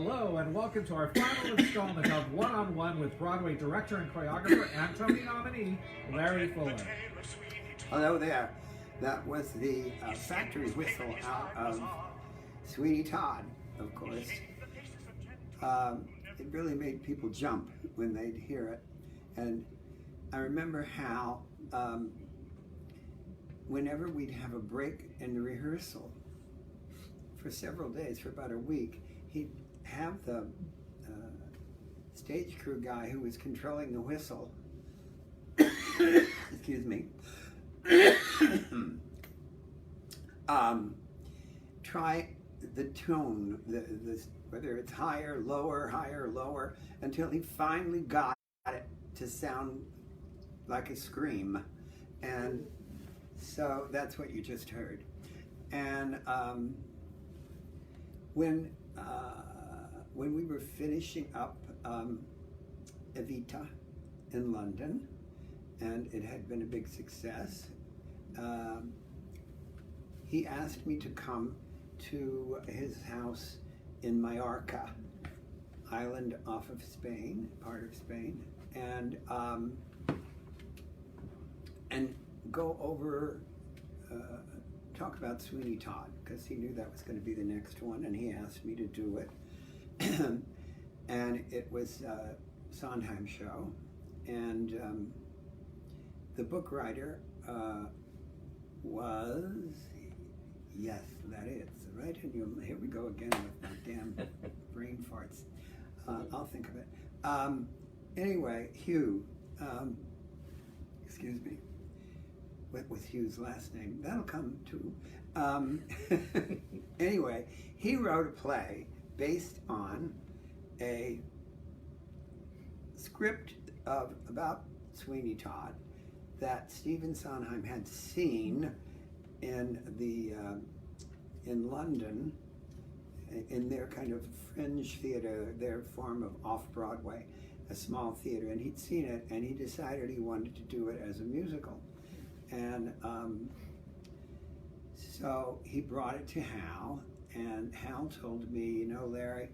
Hello, and welcome to our final installment of One-on-One with Broadway director and choreographer and Tony nominee, Larry Fuller. Hello there. That was the factory whistle out of Sweeney Todd, of course. It really made people jump when they'd hear it. And I remember how whenever we'd have a break in the rehearsal for several days, for about a week, he'd have the stage crew guy who was controlling the whistle, excuse me, try the tone, whether it's higher, lower, until he finally got it to sound like a scream. And so that's what you just heard. And when we were finishing up Evita in London, and it had been a big success, he asked me to come to his house in Mallorca, island off of Spain, part of Spain, and go over, talk about Sweeney Todd, because he knew that was going to be the next one, and he asked me to do it. And it was a Sondheim show, and the book writer was, yes, that is, right in your, here we go again with my damn brain farts. I'll think of it. Anyway, Hugh, excuse me, with Hugh's last name, that'll come too. Anyway, he wrote a play based on a script about Sweeney Todd that Stephen Sondheim had seen in London, in their kind of fringe theater, their form of off-Broadway, a small theater, and he'd seen it, and he decided he wanted to do it as a musical. And so he brought it to Hal, and Hal told me, you know, Larry,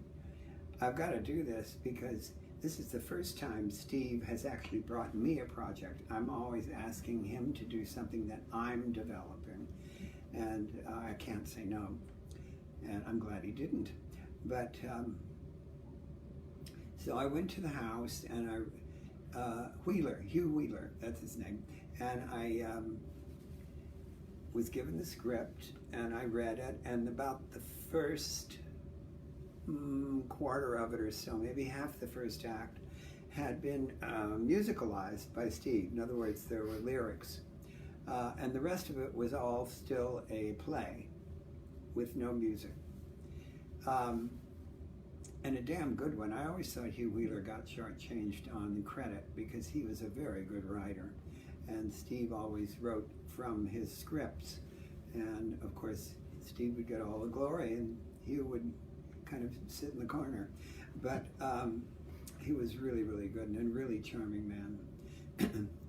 I've got to do this because this is the first time Steve has actually brought me a project. I'm always asking him to do something that I'm developing, and I can't say no. And I'm glad he didn't. But so I went to the house, and Hugh Wheeler, that's his name, and I was given the script, and I read it, and about the first quarter of it or so, maybe half the first act, had been musicalized by Steve. In other words, there were lyrics. And the rest of it was all still a play with no music. And a damn good one. I always thought Hugh Wheeler got shortchanged on the credit because he was a very good writer. And Steve always wrote from his scripts. And of course, Steve would get all the glory and Hugh would kind of sit in the corner. But he was really, really good and a really charming man.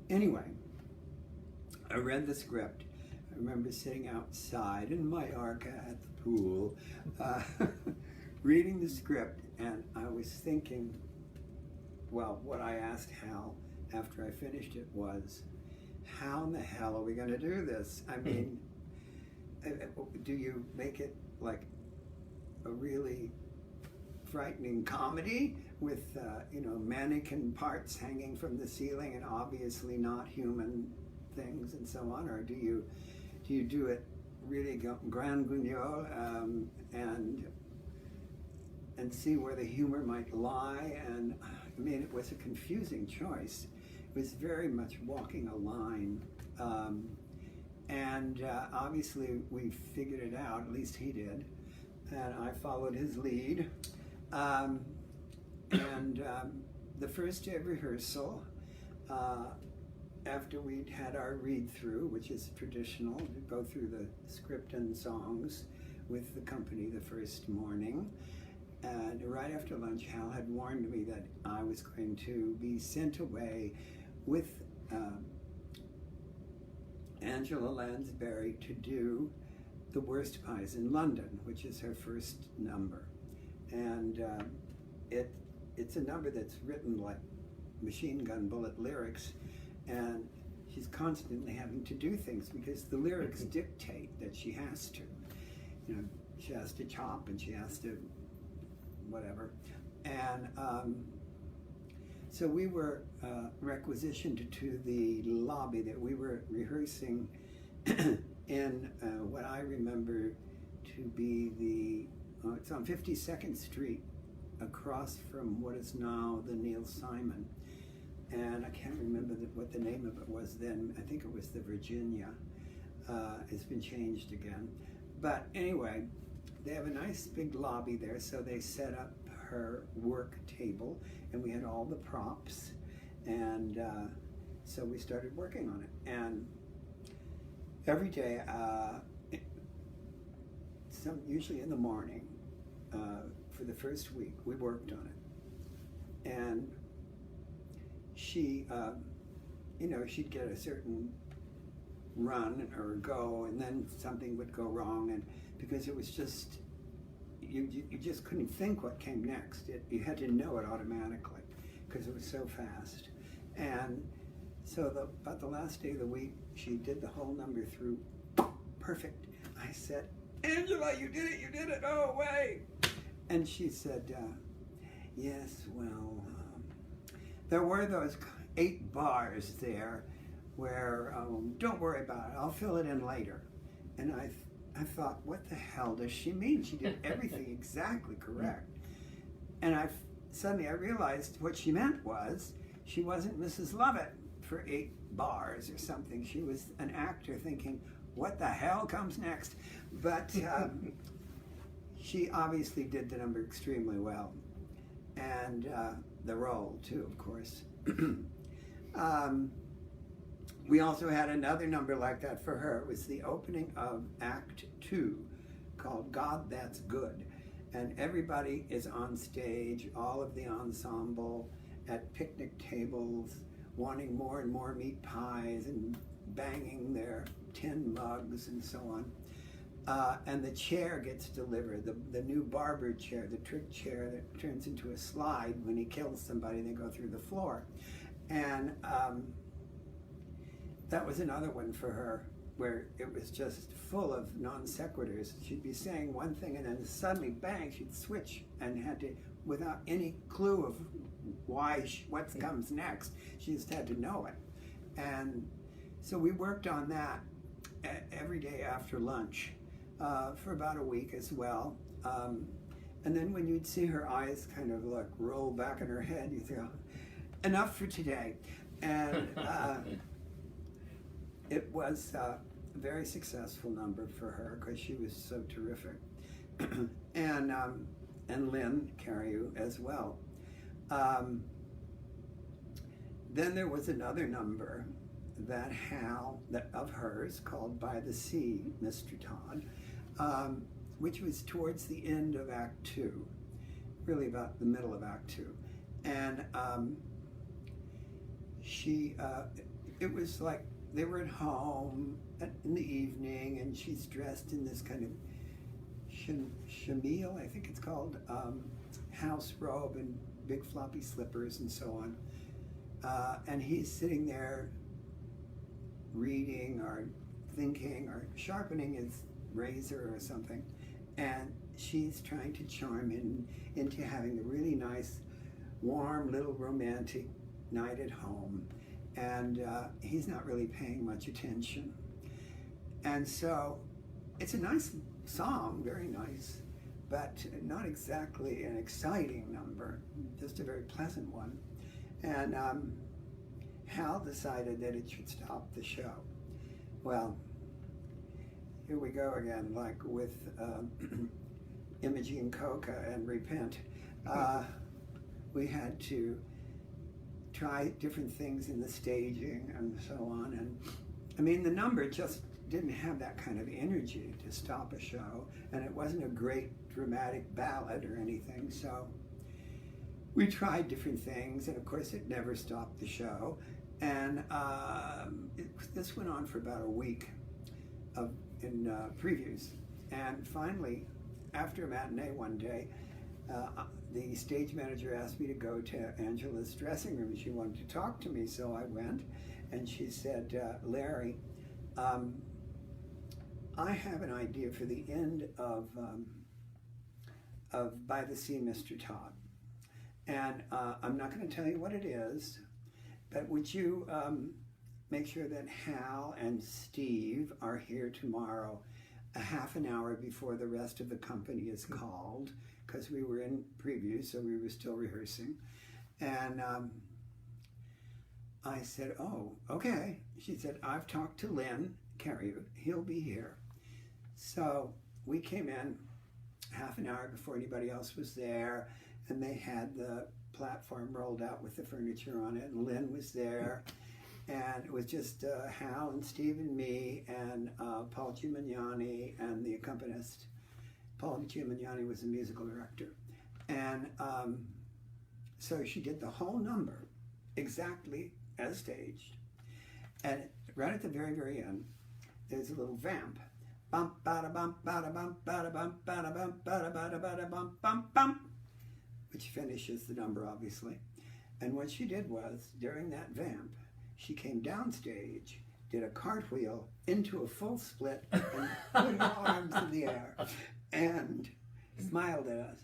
Anyway, I read the script. I remember sitting outside in Mallorca at the pool, reading the script, and I was thinking, well, what I asked Hal after I finished it was, how in the hell are we going to do this? I mean, do you make it like a really frightening comedy with, mannequin parts hanging from the ceiling and obviously not human things and so on, or do you do it really grand guignol and see where the humor might lie? And I mean, it was a confusing choice. It was very much walking a line, and obviously we figured it out, at least he did, and I followed his lead. The first day of rehearsal, after we'd had our read-through, which is traditional, to go through the script and songs with the company the first morning, and right after lunch, Hal had warned me that I was going to be sent away with Angela Lansbury to do The Worst Pies in London, which is her first number. and it's a number that's written like machine gun bullet lyrics, and she's constantly having to do things because the lyrics dictate that she has to. You know, she has to chop and she has to whatever. And so we were requisitioned to the lobby that we were rehearsing in what I remember to be it's on 52nd Street, across from what is now the Neil Simon. And I can't remember what the name of it was then. I think it was the Virginia. It's been changed again. But anyway, they have a nice big lobby there, so they set up her work table, and we had all the props, and so we started working on it. And every day, usually in the morning, for the first week, we worked on it. And she, she'd get a certain run or go, and then something would go wrong, and because it was just, you just couldn't think what came next. You had to know it automatically because it was so fast. And so about the last day of the week, she did the whole number through perfect. I said, "Angela, you did it, oh, way." And she said, "Yes, well, there were those 8 bars there where, don't worry about it, I'll fill it in later." And I thought, what the hell does she mean? She did everything exactly correct. And suddenly I realized what she meant was she wasn't Mrs. Lovett for 8 bars or something. She was an actor thinking, what the hell comes next? But she obviously did the number extremely well. And the role too, of course. We also had another number like that for her. It was the opening of Act 2 called God That's Good. And everybody is on stage, all of the ensemble, at picnic tables, wanting more and more meat pies and banging their tin mugs and so on. And the chair gets delivered, the new barber chair, the trick chair that turns into a slide. When he kills somebody, they go through the floor. And that was another one for her, where it was just full of non sequiturs. She'd be saying one thing and then suddenly, bang, she'd switch and had to, without any clue of what comes next, she just had to know it. And so we worked on that every day after lunch for about a week as well. And then when you'd see her eyes kind of like roll back in her head, you think, enough for today. And it was a very successful number for her because she was so terrific. And Lynn Cariou as well. Then there was another number that of hers called By the Sea, Mr. Todd, which was towards the end of Act 2, really about the middle of Act 2. And it was like they were at home in the evening, and she's dressed in this kind of chenille, I think it's called, house robe and big floppy slippers and so on. And he's sitting there reading or thinking or sharpening his razor or something, and she's trying to charm him into having a really nice, warm, little romantic night at home. And he's not really paying much attention. And so it's a nice song, very nice, but not exactly an exciting number, just a very pleasant one. And Hal decided that it should stop the show. Well, here we go again, like with Imogene Coca and Repent. We had to try different things in the staging and so on. And I mean, the number just didn't have that kind of energy to stop a show, and it wasn't a great dramatic ballad or anything. So we tried different things, and of course it never stopped the show. And this went on for about a week in previews. And finally, after a matinee one day, the stage manager asked me to go to Angela's dressing room. She wanted to talk to me, so I went, and she said, Larry, I have an idea for the end of By the Sea, Mr. Todd. And I'm not going to tell you what it is, but would you make sure that Hal and Steve are here tomorrow a half an hour before the rest of the company is called, because we were in preview, so we were still rehearsing. And I said, oh, okay. She said, I've talked to Lynn Carrier. He'll be here. So we came in half an hour before anybody else was there, and they had the platform rolled out with the furniture on it, and Lynn was there. And it was just Hal and Steve and me and Paul Giuliani and the accompanist. Paul Giuliani was the musical director. And so she did the whole number exactly as staged. And right at the very, very end, there's a little vamp. Bump, bada, bump, bada, bump, bada, bump, bada, bump, bada, bada, bada, bump, bump, bump, which finishes the number, obviously. And what she did was, during that vamp, she came downstage, did a cartwheel into a full split, and put her arms in the air, and smiled at us.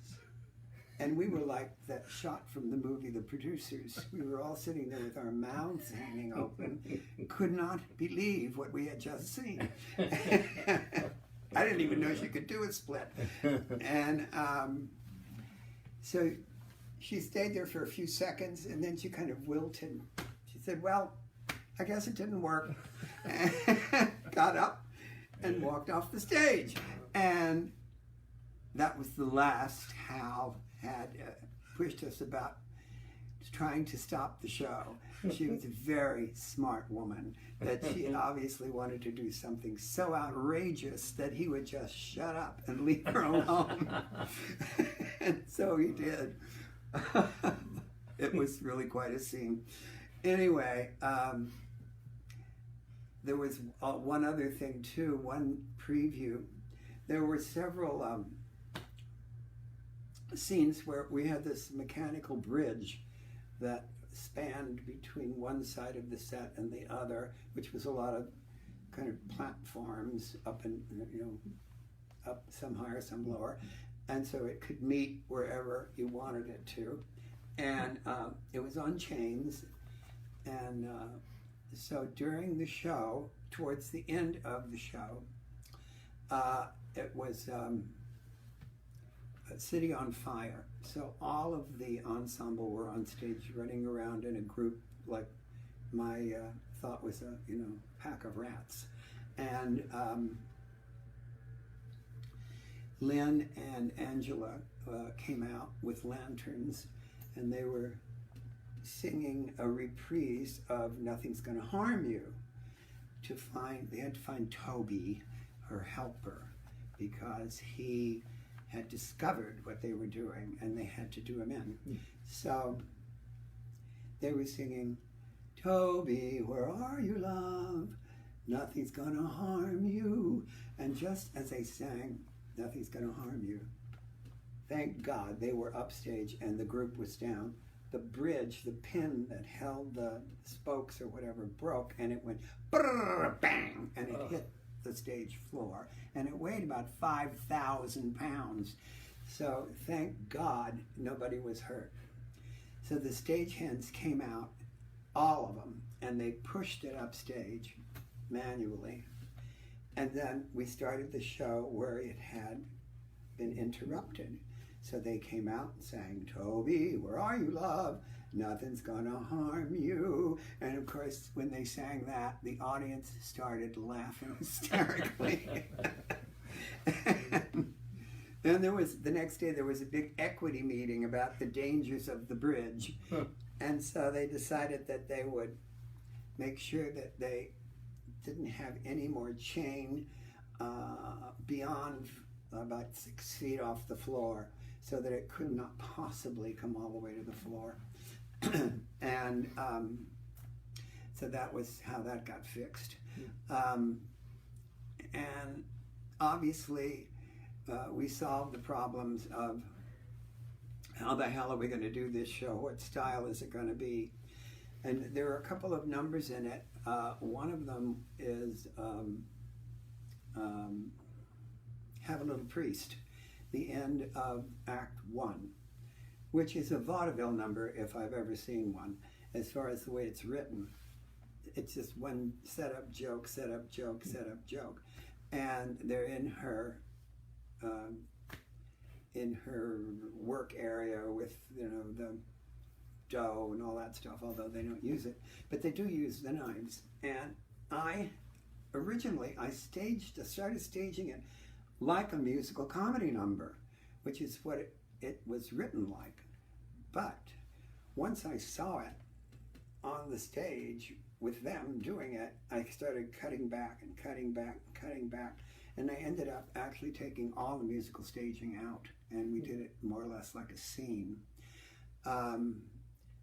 And we were like that shot from the movie The Producers. We were all sitting there with our mouths hanging open, could not believe what we had just seen. I didn't even know she could do a split. And so she stayed there for a few seconds, and then she kind of wilted. She said, well, I guess it didn't work. Got up and walked off the stage. And that was the last Hal had pushed us about trying to stop the show. She was a very smart woman, that she obviously wanted to do something so outrageous that he would just shut up and leave her alone. And so he did. It was really quite a scene. Anyway, there was one other thing too, one preview. There were several scenes where we had this mechanical bridge that spanned between one side of the set and the other, which was a lot of kind of platforms up and, up some higher, some lower. And so it could meet wherever you wanted it to. And it was on chains. And so during the show, towards the end of the show, it was City on Fire. So all of the ensemble were on stage running around in a group like my thought was a pack of rats. And Lynn and Angela came out with lanterns, and they were singing a reprise of Nothing's Gonna Harm You. They had to find Toby, her helper, because he had discovered what they were doing, and they had to do him in. So they were singing, Toby, where are you, love? Nothing's gonna harm you. And just as they sang, Nothing's gonna harm you, thank God they were upstage and the group was down. The bridge, the pin that held the spokes or whatever, broke, and it went bang, and it hit the stage floor, and it weighed about 5,000 pounds. So thank God nobody was hurt. So the stagehands came out, all of them, and they pushed it upstage manually. And then we started the show where it had been interrupted. So they came out and sang, Toby, where are you, love? Nothing's gonna harm you. And of course, when they sang that, the audience started laughing hysterically. And then the next day, there was a big equity meeting about the dangers of the bridge. And so they decided that they would make sure that they didn't have any more chain beyond about 6 feet off the floor, so that it could not possibly come all the way to the floor. And so that was how that got fixed. And obviously we solved the problems of how the hell are we going to do this show? What style is it going to be? And there are a couple of numbers in it. One of them is Have a Little Priest, the end of Act 1, which is a vaudeville number if I've ever seen one. As far as the way it's written, it's just one setup joke, setup joke, setup joke. And they're in her work area with, the dough and all that stuff, although they don't use it, but they do use the knives. And I started staging it like a musical comedy number, which is what it was written like. But once I saw it on the stage with them doing it, I started cutting back and cutting back and cutting back, and I ended up actually taking all the musical staging out, and we did it more or less like a scene.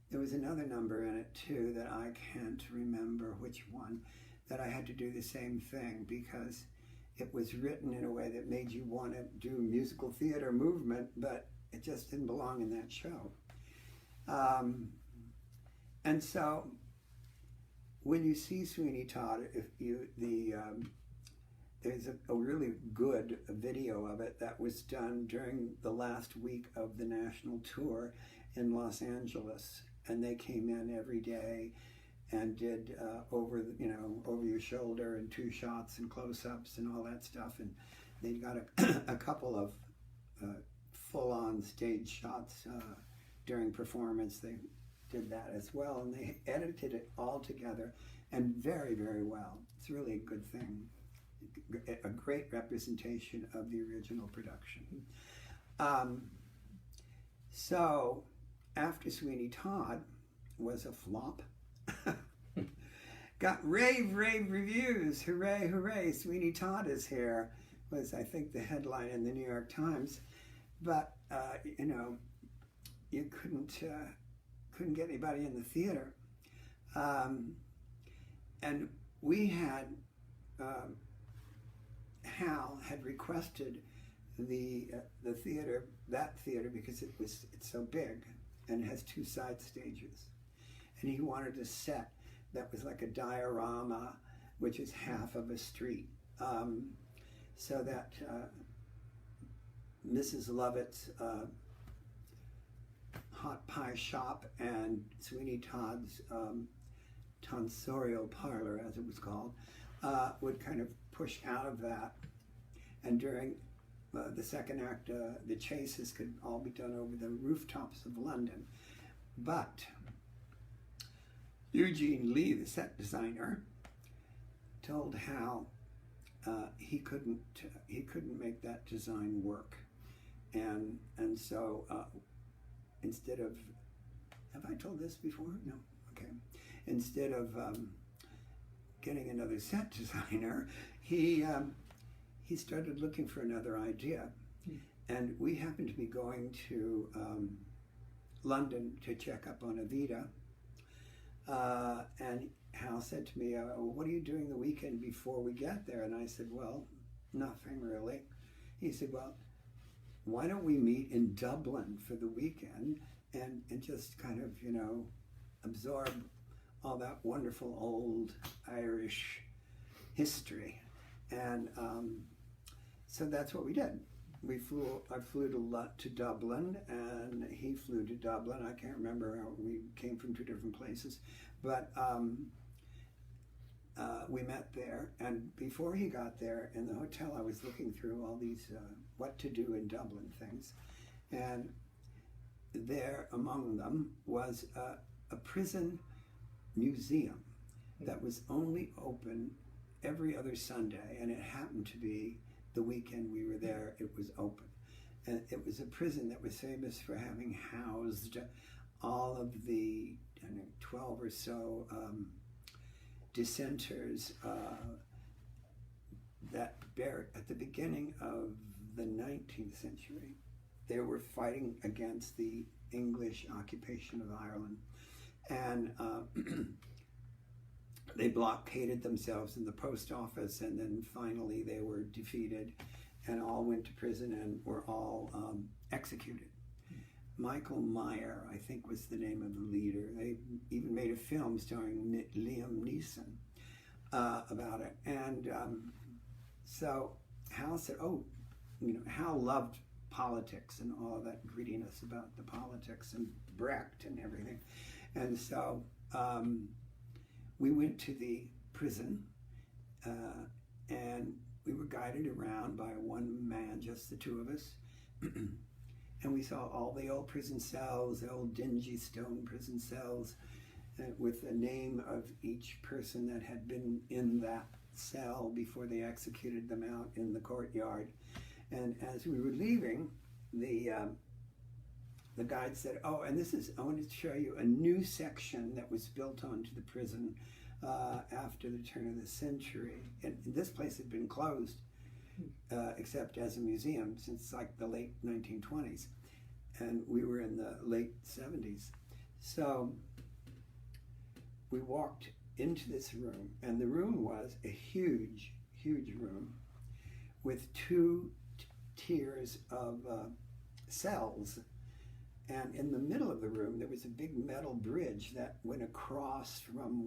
There was another number in it too that I can't remember which one, that I had to do the same thing because it was written in a way that made you want to do musical theater movement, but it just didn't belong in that show. And so when you see Sweeney Todd, there's a really good video of it that was done during the last week of the national tour in Los Angeles, and they came in every day and did over your shoulder and 2 shots and close-ups and all that stuff, and they got a couple of full-on stage shots during performance. They did that as well, and they edited it all together, and very, very well. It's really a good thing, a great representation of the original production. So after Sweeney Todd was a flop, got rave reviews. Hooray, hooray, Sweeney Todd is here, was I think the headline in the New York Times. But you couldn't get anybody in the theater. And we had, Hal had requested the theater, that theater, because it's so big and it has 2 side stages. And he wanted a set that was like a diorama, which is half of a street, so that Mrs. Lovett's hot pie shop and Sweeney Todd's tonsorial parlor, as it was called, would kind of push out of that. And during the second act, the chases could all be done over the rooftops of London. But Eugene Lee, the set designer, told Hal he couldn't make that design work, and so instead of, have I told this before? No. Okay. Instead of getting another set designer, he started looking for another idea, and we happened to be going to London to check up on Evita. And Hal said to me, what are you doing the weekend before we get there? And I said, well, nothing really. He said, well, why don't we meet in Dublin for the weekend and just kind of, absorb all that wonderful old Irish history. And so that's what we did. I flew to Dublin, and he flew to Dublin. I can't remember how we came from 2 different places, but we met there. And before he got there, in the hotel, I was looking through all these what to do in Dublin things, and there among them was a prison museum that was only open every other Sunday, and it happened to be the weekend we were there, it was open. And it was a prison that was famous for having housed all of the 12 or so dissenters that at the beginning of the 19th century, they were fighting against the English occupation of Ireland. And they blockaded themselves in the post office, and then finally they were defeated and all went to prison and were all executed. Michael Meyer, I think, was the name of the leader. They even made a film starring Liam Neeson about it. And so Hal said, oh, Hal loved politics and all of that grittiness about the politics and Brecht and everything. And so we went to the prison and we were guided around by one man, just the two of us. And we saw all the old prison cells, the old dingy stone prison cells, with the name of each person that had been in that cell before they executed them out in the courtyard. And as we were leaving, the guide said, oh, and I wanted to show you a new section that was built onto the prison after the turn of the century. And this place had been closed, except as a museum, since like the late 1920s. And we were in the late 70s. So we walked into this room, and the room was a huge, huge room with two tiers of cells. And in the middle of the room, there was a big metal bridge that went across from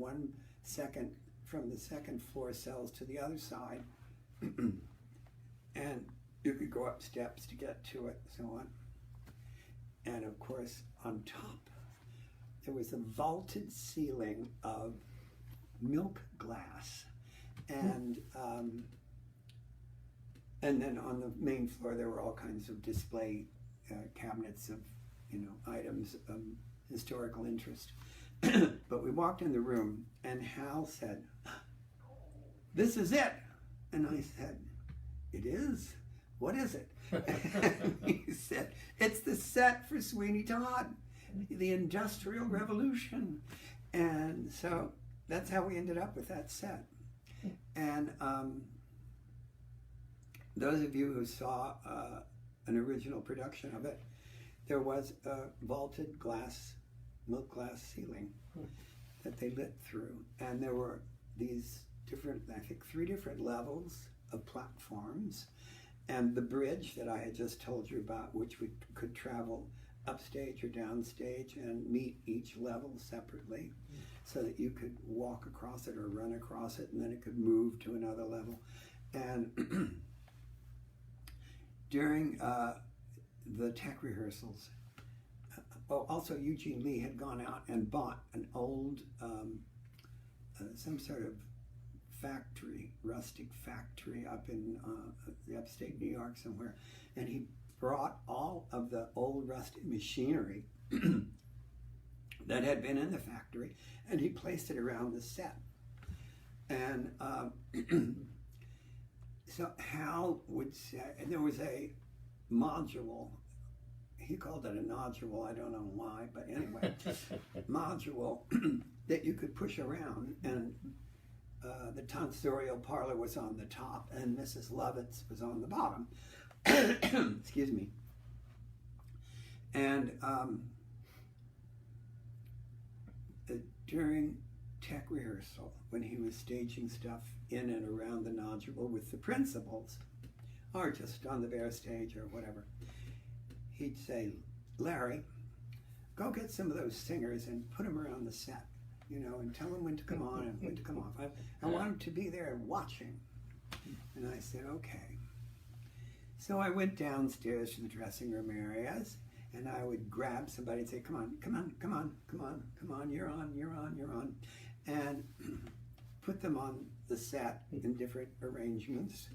the second floor cells to the other side. And you could go up steps to get to it, so on. And of course, on top, there was a vaulted ceiling of milk glass. And then on the main floor, there were all kinds of display cabinets of, items of historical interest. But we walked in the room, and Hal said, "This is it." And I said, "It is? What is it?" And he said, "It's the set for Sweeney Todd, the Industrial Revolution." And so that's how we ended up with that set. And those of you who saw an original production of it, there was a vaulted milk glass ceiling that they lit through. And there were these different, I think 3 different levels of platforms. And the bridge that I had just told you about, which we could travel upstage or downstage and meet each level separately, so that you could walk across it or run across it, and then it could move to another level. And during the tech rehearsals, also Eugene Lee had gone out and bought an old, some sort of factory, rustic factory up in the upstate New York somewhere, and he brought all of the old rusted machinery that had been in the factory, and he placed it around the set. And so Hal would say, and there was a module, he called it a nodule, I don't know why, but anyway, module that you could push around, and the tonsorial parlor was on the top, and Mrs. Lovitz was on the bottom. Excuse me. And during tech rehearsal, when he was staging stuff in and around the nodule with the principals, or just on the bare stage or whatever, he'd say, "Larry, go get some of those singers and put them around the set, and tell them when to come on and when to come off. I want them to be there watching." And I said, "Okay." So I went downstairs to the dressing room areas, and I would grab somebody and say, "Come on, come on, come on, come on, come on, you're on, you're on, you're on," and put them on the set in different arrangements.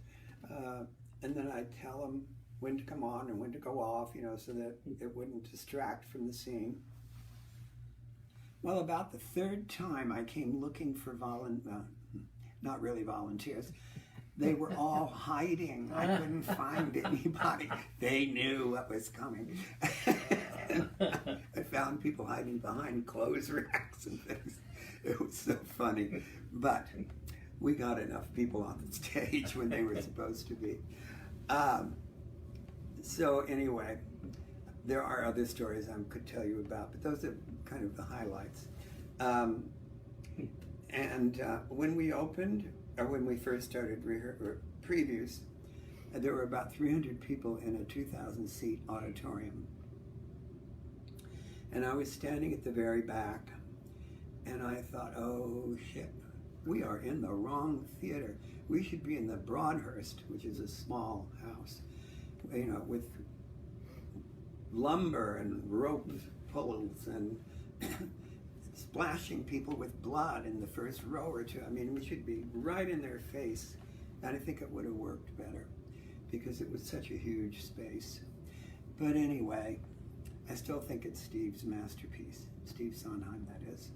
And then I'd tell them when to come on and when to go off, so that it wouldn't distract from the scene. Well, about the 3rd time I came looking for not really volunteers. They were all hiding. I couldn't find anybody. They knew what was coming. I found people hiding behind clothes racks and things. It was so funny. But we got enough people on the stage when they were supposed to be. So anyway, there are other stories I could tell you about, but those are kind of the highlights. When we opened, or when we first started previews, there were about 300 people in a 2,000-seat auditorium. And I was standing at the very back, and I thought, oh shit, we are in the wrong theater. We should be in the Broadhurst, which is a small house, you know, with lumber and rope pulls and splashing people with blood in the first row or two. I mean, we should be right in their face. And I think it would have worked better because it was such a huge space. But anyway, I still think it's Steve's masterpiece. Steve Sondheim, that is.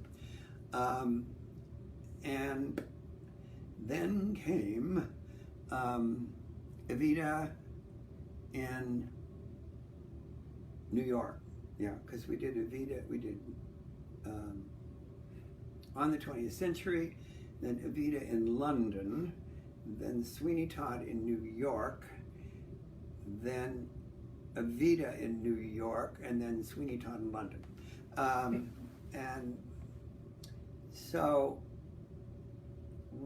And then came Evita in New York. Yeah, because we did Evita, we did On the 20th Century, then Evita in London, then Sweeney Todd in New York, then Evita in New York, and then Sweeney Todd in London. And so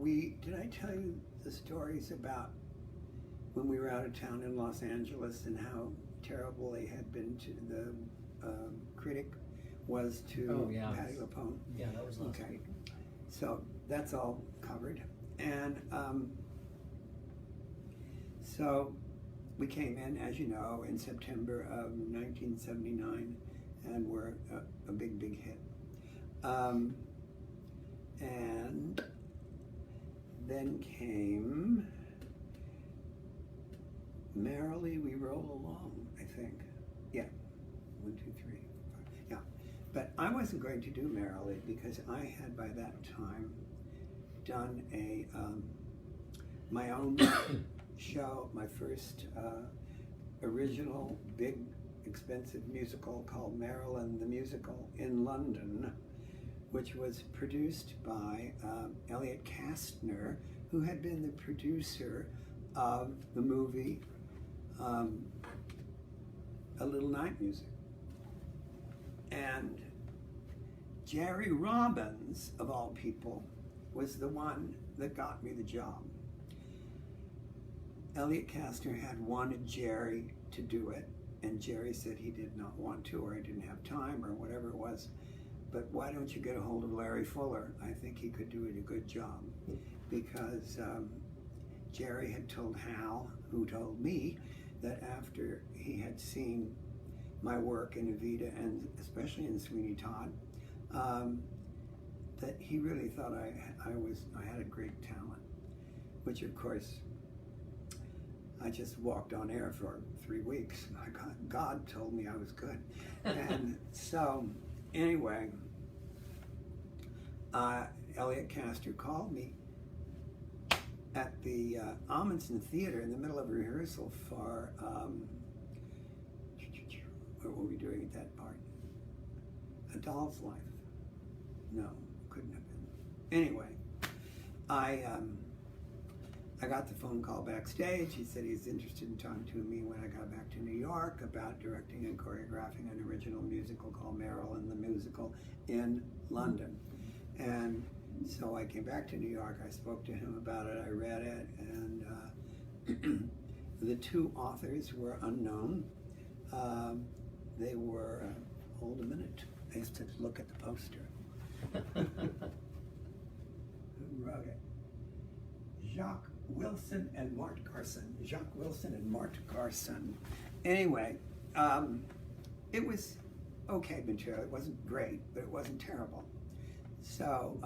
did I tell you the stories about when we were out of town in Los Angeles and how terrible they had been to the critic was to Patti LuPone? Yeah, that was last week. So that's all covered. And so we came in, as you know, in September of 1979, and we're a big, big hit. And then came Merrily We Roll Along, I think. Yeah, 1, 2, 3, 4, 5. Yeah, but I wasn't going to do Merrily because I had by that time done my own show, my first original big expensive musical called Marilyn the Musical in London, which was produced by Elliot Kastner, who had been the producer of the movie A Little Night Music. And Jerry Robbins, of all people, was the one that got me the job. Elliot Kastner had wanted Jerry to do it, and Jerry said he did not want to, or he didn't have time, or whatever it was. But why don't you get a hold of Larry Fuller? I think he could do it a good job. Because Jerry had told Hal, who told me, that after he had seen my work in Evita, and especially in Sweeney Todd, that he really thought I had a great talent, which of course I just walked on air for 3 weeks. God told me I was good. And so anyway, Elliot Kastner called me at the Amundsen Theater in the middle of rehearsal for what were we doing at that part? A Doll's Life. No, couldn't have been. Anyway, I got the phone call backstage. He said he's interested in talking to me when I got back to New York about directing and choreographing an original musical called Marilyn the Musical in London. And so I came back to New York. I spoke to him about it. I read it, and the two authors were unknown. They were, hold a minute, I used to look at the poster. Who wrote it? Jacques Wilson and Mart Garson. Jacques Wilson and Mart Garson. Anyway, it was okay material. It wasn't great, but it wasn't terrible. So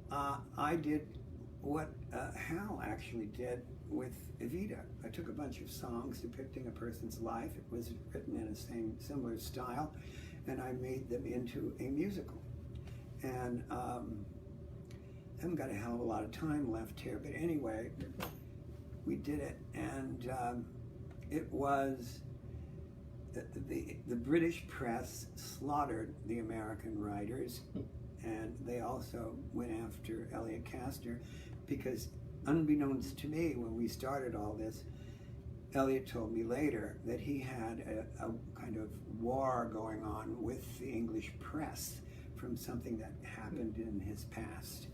I did what Hal actually did with Evita. I took a bunch of songs depicting a person's life. It was written in a similar style, and I made them into a musical. And I haven't got a hell of a lot of time left here, but anyway, we did it, and it was the British press slaughtered the American writers, and they also went after Elliot Kastner because, unbeknownst to me, when we started all this, Elliot told me later that he had a kind of war going on with the English press from something that happened in his past.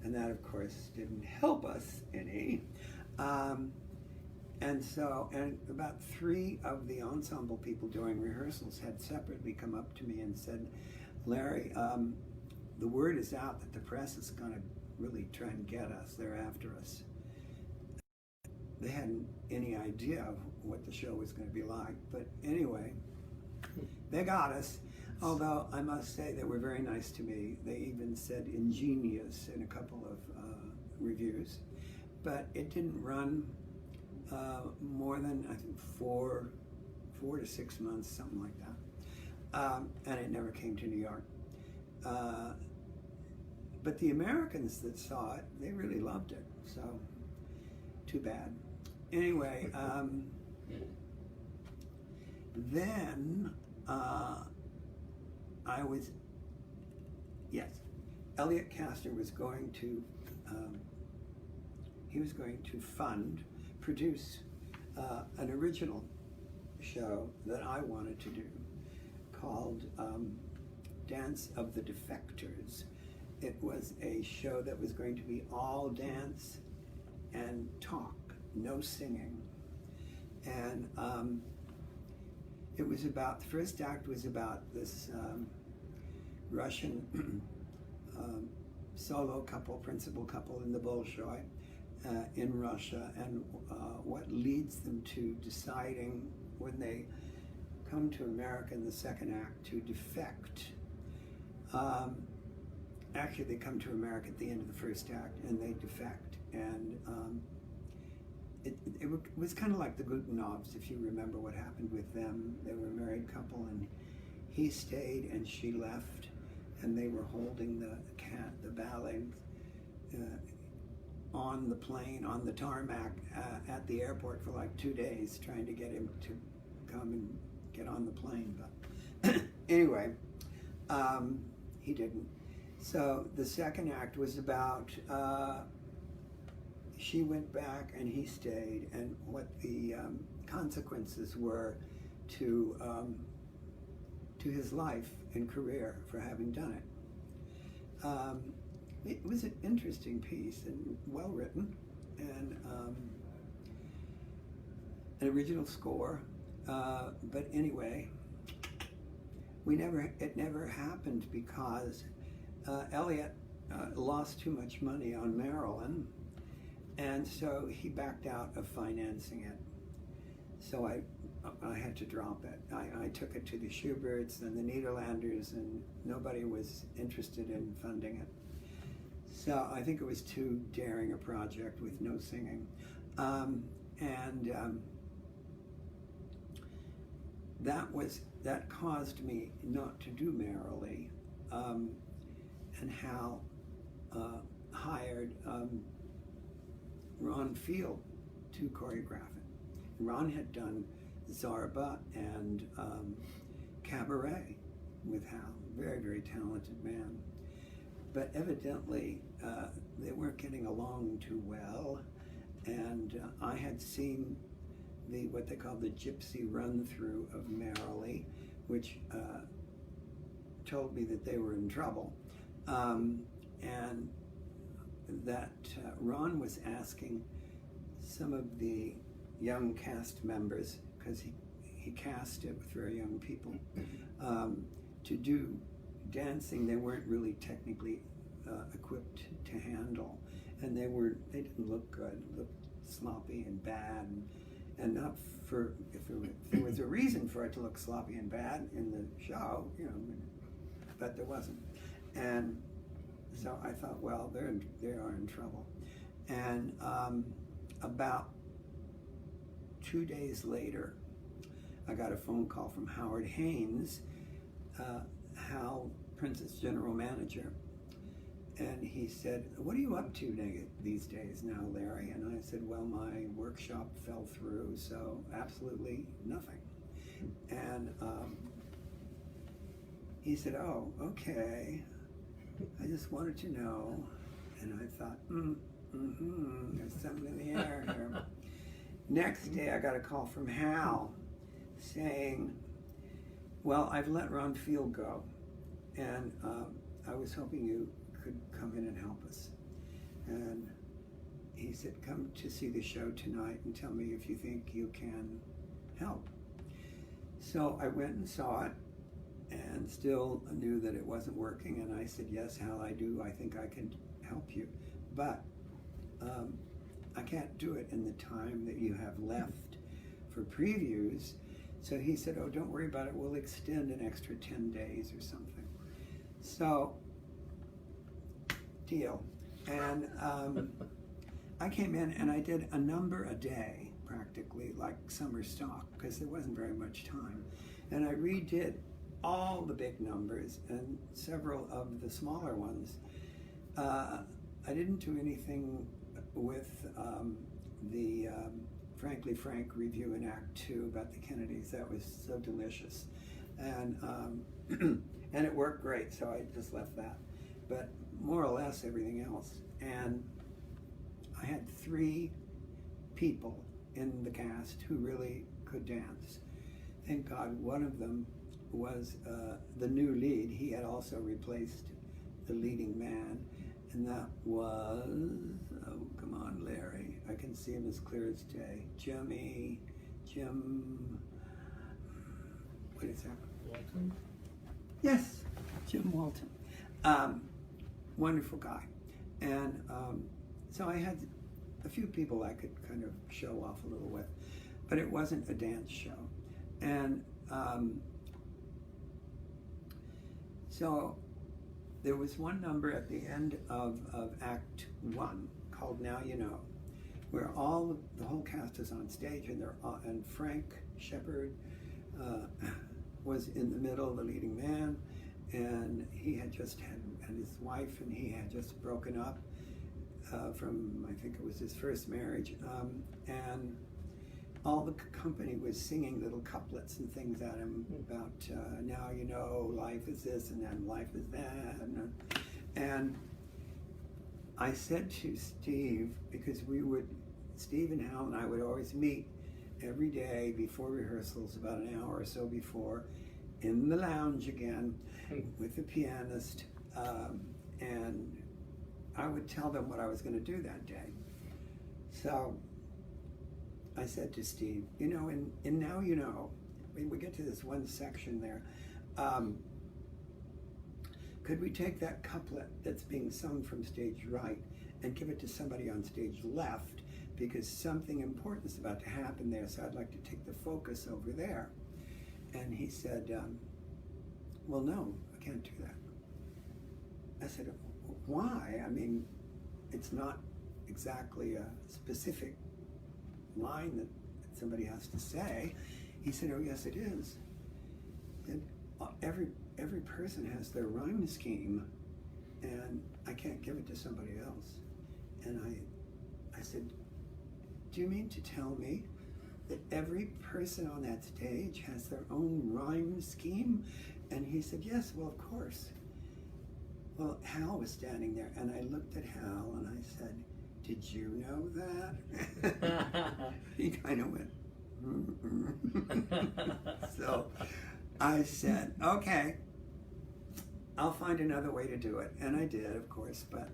And that, of course, didn't help us any. And about 3 of the ensemble people during rehearsals had separately come up to me and said, Larry, the word is out that the press is going to really try and get us. They're after us. They hadn't any idea of what the show was going to be like. But anyway, they got us. Although I must say they were very nice to me. They even said ingenious in a couple of reviews. But it didn't run more than, I think, 4 to 6 months, something like that. And it never came to New York. But the Americans that saw it, they really loved it. So, too bad. Anyway, then Elliot Kastner was going to, produce an original show that I wanted to do called Dance of the Defectors. It was a show that was going to be all dance and talk, no singing. And it was about, the first act was about this Russian solo couple, principal couple in the Bolshoi in Russia, and what leads them to deciding when they come to America in the second act to defect. Actually, they come to America at the end of the first act and they defect. And it was kind of like the Gutenovs, if you remember what happened with them. They were a married couple and he stayed and she left, and they were holding the ballet on the plane, on the tarmac at the airport for like 2 days, trying to get him to come and get on the plane. But anyway, he didn't. So the second act was about she went back and he stayed, and what the consequences were to his life and career for having done it. It was an interesting piece and well written, and an original score. But anyway, it never happened because Elliot lost too much money on Marilyn, and so he backed out of financing it. So I had to drop it. I took it to the Schuberts and the Nederlanders, and nobody was interested in funding it. So I think it was too daring a project with no singing. That caused me not to do Merrily. And Hal hired Ron Field to choreograph it. Ron had done Zarba and Cabaret with Hal, very, very talented man. But evidently, they weren't getting along too well, and I had seen what they call the gypsy run-through of Merrily, which told me that they were in trouble, and that Ron was asking some of the young cast members, because he cast it with very young people, to do dancing they weren't really technically equipped to handle, and they didn't look good, looked sloppy and bad, and not for, if there was a reason for it to look sloppy and bad in the show, but there wasn't. And so I thought, well, they are in trouble. And about 2 days later, I got a phone call from Howard Haynes, Hal Prince's general manager, and he said, "What are you up to these days now, Larry?" And I said, "Well, my workshop fell through, so absolutely nothing." And he said, "Oh, okay. I just wanted to know." And I thought, there's something in the air here. Next day, I got a call from Hal saying, "Well, I've let Ron Field go, and I was hoping you could come in and help us." And he said, come to see the show tonight and tell me if you think you can help. So I went and saw it and still knew that it wasn't working, and I said, yes, Hal, I do. I think I can help you. But I can't do it in the time that you have left for previews. So he said, oh, don't worry about it. We'll extend an extra 10 days or something. So, deal. And I came in and I did a number a day, practically, like summer stock, because there wasn't very much time. And I redid all the big numbers and several of the smaller ones. I didn't do anything with the Frankly Frank review in Act 2 about the Kennedys. That was so delicious. And and it worked great, so I just left that. But more or less everything else. And I had 3 people in the cast who really could dance. Thank God one of them was the new lead. He had also replaced the leading man, and that was, oh, come on, Larry. I can see him as clear as day. Jim, what is that? Walton? Yes, Jim Walton. Wonderful guy. And so I had a few people I could kind of show off a little with, but it wasn't a dance show. And so there was one number at the end of Act 1 called Now You Know, where the whole cast is on stage, and Frank Shepard was in the middle, the leading man, and he had just had his wife, and he had just broken up from, I think it was his first marriage, and all the company was singing little couplets and things at him about now you know, life is this, and then life is that, and I said to Steve, because Steve and Hal and I would always meet every day before rehearsals, about an hour or so before, in the lounge again with the pianist, and I would tell them what I was going to do that day. So I said to Steve, you know, in Now You Know, when we get to this one section there, could we take that couplet that's being sung from stage right and give it to somebody on stage left, because something important is about to happen there, so I'd like to take the focus over there. And he said, well, no, I can't do that. I said, why? I mean, it's not exactly a specific line that somebody has to say. He said, oh, yes, it is. And every person has their rhyme scheme, and I can't give it to somebody else. And I said, do you mean to tell me that every person on that stage has their own rhyme scheme? And he said, yes, well, of course. Well, Hal was standing there, and I looked at Hal, and I said, did you know that? He kind of went, So I said, okay, I'll find another way to do it. And I did, of course, but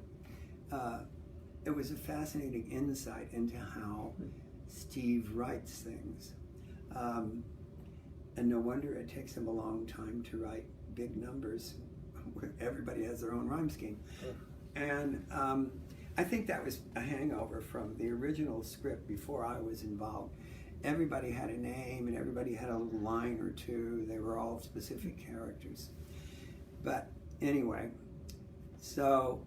it was a fascinating insight into how Steve writes things. And no wonder it takes him a long time to write big numbers where everybody has their own rhyme scheme. And I think that was a hangover from the original script before I was involved. Everybody had a name and everybody had a little line or two. They were all specific characters. But anyway, so,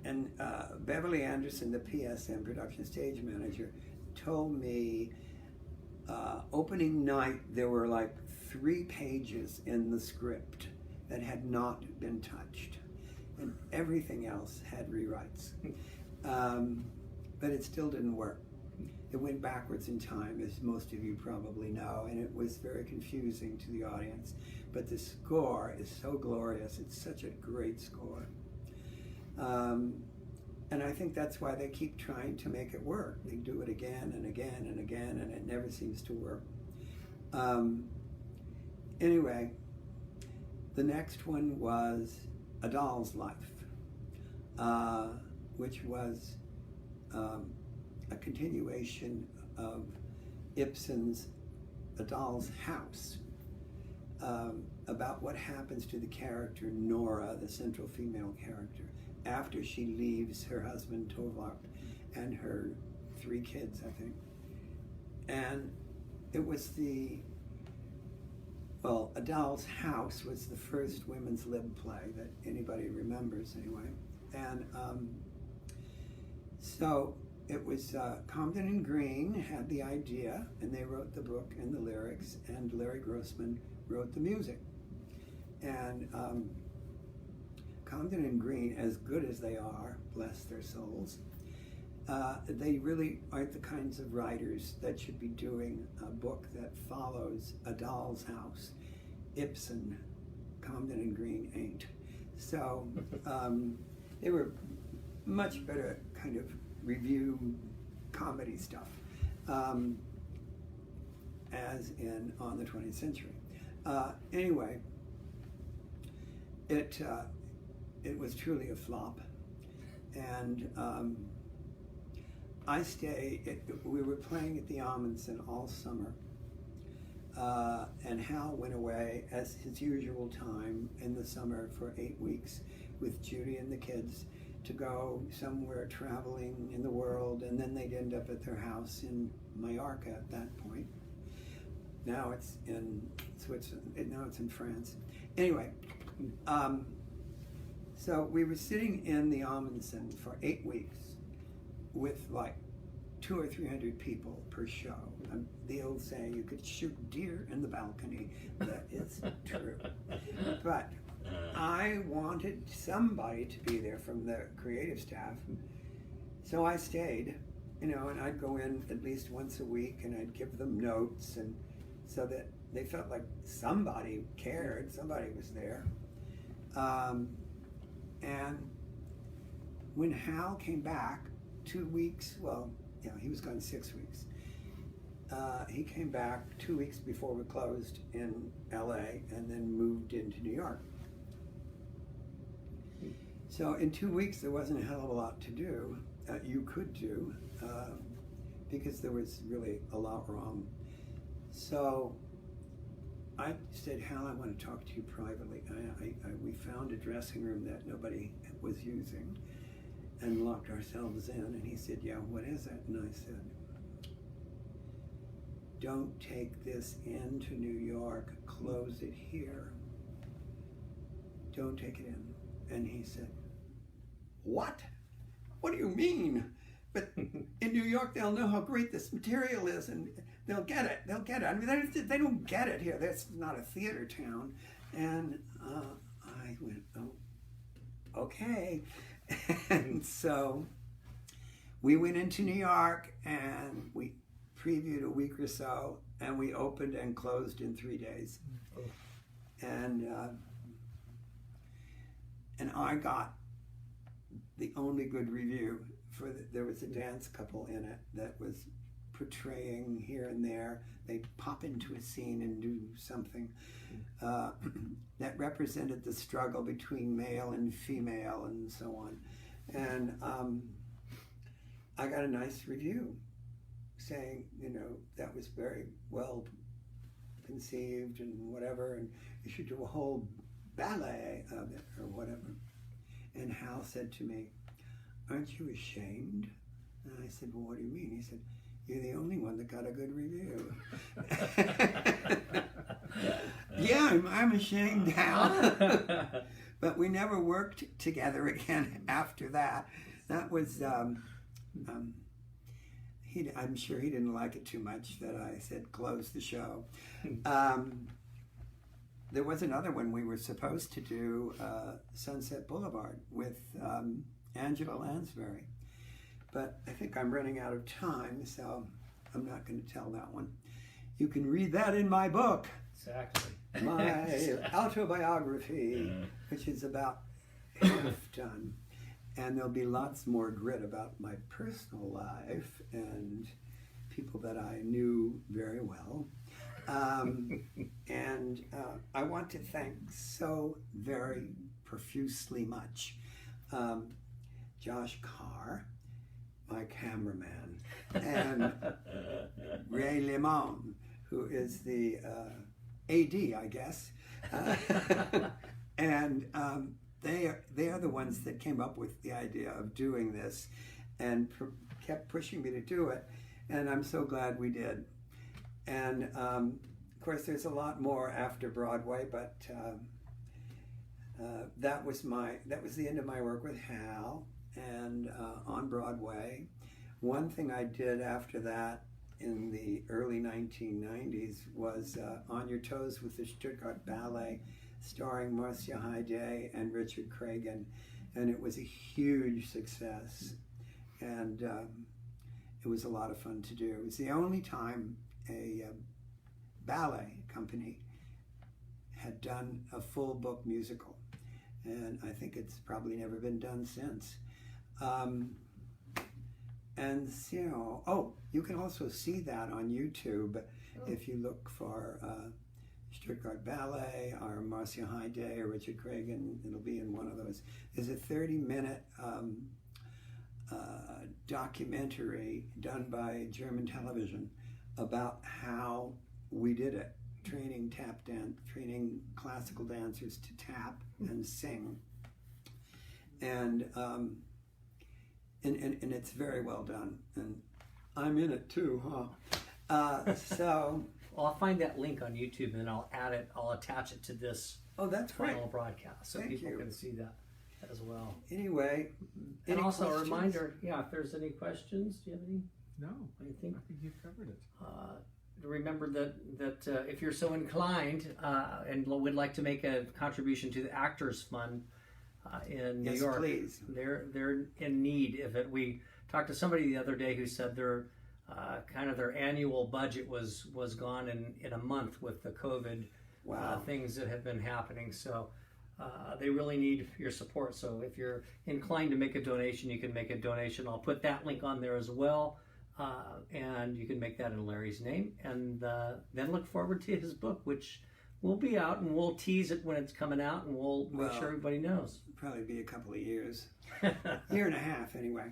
and Beverly Anderson, the PSM production stage manager, told me opening night there were like 3 pages in the script that had not been touched, and everything else had rewrites. But it still didn't work. It went backwards in time, as most of you probably know, and it was very confusing to the audience. But the score is so glorious. It's such a great score. And I think that's why they keep trying to make it work. They do it again and again and again, and it never seems to work. Anyway, the next one was A Doll's Life, which was a continuation of Ibsen's A Doll's House, about what happens to the character Nora, the central female character, after she leaves her husband Torvald and her 3 kids, I think. And it was A Doll's House was the first women's lib play that anybody remembers anyway. And so it was Comden and Green had the idea, and they wrote the book and the lyrics, and Larry Grossman wrote the music. And Comden and Green, as good as they are, bless their souls, they really aren't the kinds of writers that should be doing a book that follows A Doll's House. Ibsen, Comden and Green ain't. So they were much better kind of review comedy stuff, as in On the 20th Century. Anyway, it was truly a flop, and we were playing at the Amundsen all summer, and Hal went away as his usual time in the summer for 8 weeks with Judy and the kids to go somewhere traveling in the world, and then they'd end up at their house in Mallorca at that point. Now it's in Switzerland, now it's in France. Anyway, so we were sitting in the Amundsen for 8 weeks with like 200 or 300 people per show. The old saying, you could shoot deer in the balcony, that is true. But I wanted somebody to be there from the creative staff, so I stayed, and I'd go in at least once a week, and I'd give them notes, and so that they felt like somebody cared, somebody was there. And when Hal came back 2 weeks, he was gone 6 weeks. He came back 2 weeks before we closed in LA, and then moved into New York. So in 2 weeks, there wasn't a hell of a lot to do. You could do, because there was really a lot wrong. So I said, Hal, I want to talk to you privately. We found a dressing room that nobody was using and locked ourselves in. And he said, yeah, what is it? And I said, don't take this into New York, close it here. Don't take it in. And he said, what? What do you mean? But in New York, they'll know how great this material is, and they'll get it. They'll get it. I mean, they don't get it here. That's not a theater town. And I went, oh, okay. And so we went into New York, and we previewed a week or so, and we opened and closed in 3 days. And I got the only good review there was a dance couple in it that was portraying here and there. They pop into a scene and do something that represented the struggle between male and female and so on. And I got a nice review saying, that was very well conceived and whatever, and you should do a whole ballet of it or whatever. And Hal said to me, aren't you ashamed? And I said, well, what do you mean? He said, you're the only one that got a good review. Yeah, I'm ashamed, Hal. But we never worked together again after that. That was, I'm sure he didn't like it too much that I said close the show. There was another one we were supposed to do, Sunset Boulevard, with Angela Lansbury. But I think I'm running out of time, so I'm not going to tell that one. You can read that in my book. Exactly. My autobiography, which is about half done. And there'll be lots more grit about my personal life and people that I knew very well. And I want to thank so very profusely much Josh Carr, my cameraman, and Ray Limon, who is the AD, I guess. And they are the ones that came up with the idea of doing this and kept pushing me to do it. And I'm so glad we did. And of course, there's a lot more after Broadway, but that was the end of my work with Hal and on Broadway. One thing I did after that in the early 1990s was On Your Toes with the Stuttgart Ballet, starring Marcia Haydé and Richard Cragen, and it was a huge success, and it was a lot of fun to do. It was the only time a ballet company had done a full book musical, and I think it's probably never been done since. And you can also see that on YouTube if you look for Stuttgart Ballet or Marcia Haydé or Richard Cragen. It'll be in one of those. There's a 30-minute documentary done by German television about how we did it, training classical dancers to tap and sing, and it's very well done, and I'm in it too, huh? So. Well, I'll find that link on YouTube and I'll add it. I'll attach it to this That's final great. broadcast, so Thank people you. can see that as well. Anyway, And any also a questions? reminder, if there's any questions, do you have any? No, I think I think you've covered it. remember that if you're so inclined and would like to make a contribution to the Actors Fund in New Yes, York, please. they're in need of it. We talked to somebody the other day who said their annual budget was gone in a month with the COVID Wow. things that have been happening. So they really need your support. So if you're inclined to make a donation, you can make a donation. I'll put that link on there as well. And you can make that in Larry's name. And then look forward to his book, which will be out, and we'll tease it when it's coming out, and we'll make sure everybody knows. Probably be a couple of years. Year and a half, anyway.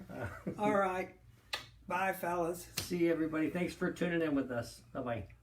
All right. Bye, fellas. See you, everybody. Thanks for tuning in with us. Bye-bye.